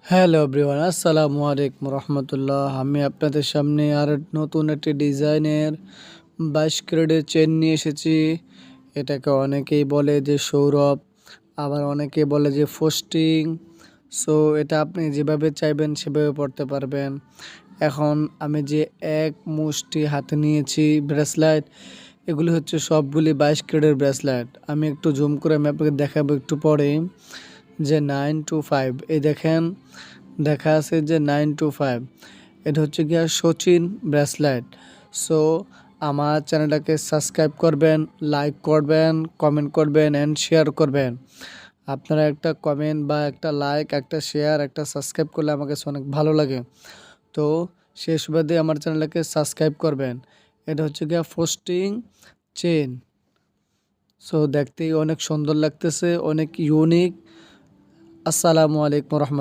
Hello everyone, আসসালামু আলাইকুম রহমতুল্লাহ। আমি আপনাদের সামনে আর নতুন একটি ডিজাইনের 22 ক্যারেটের চেন নিয়ে এসেছি। এটাকে অনেকেই বলে যে সৌরভ, আবার অনেকে বলে যে ফোস্টিং। সো এটা আপনি যেভাবে চাইবেন সেভাবে পড়তে পারবেন। এখন আমি যে এক মুষ্টি হাতে নিয়েছি ব্রেসলাইট, এগুলি হচ্ছে সবগুলি 22 ক্যারেটের ব্রেসলাইট। আমি একটু জুম করে আমি আপনাকে দেখাবো একটু পরে যে 925, এই দেখেন দেখা আছে যে 925, এটা হচ্ছে গিয়া সচিন ব্রেসলেট। সো আমার চ্যানেলটাকে সাবস্ক্রাইব করবেন, লাইক করবেন, কমেন্ট করবেন অ্যান্ড শেয়ার করবেন। আপনারা একটা কমেন্ট বা একটা লাইক, একটা শেয়ার, একটা সাবস্ক্রাইব করলে আমাকে অনেক ভালো লাগে। তো সেই সুবাদে আমার চ্যানেলটাকে সাবস্ক্রাইব করবেন। এটা হচ্ছে গিয়া ফোস্টিং চেন। সো দেখতেই অনেক সুন্দর লাগতেছে, অনেক ইউনিক। আসসালামু আলাইকুম রহমতুল্লাহ।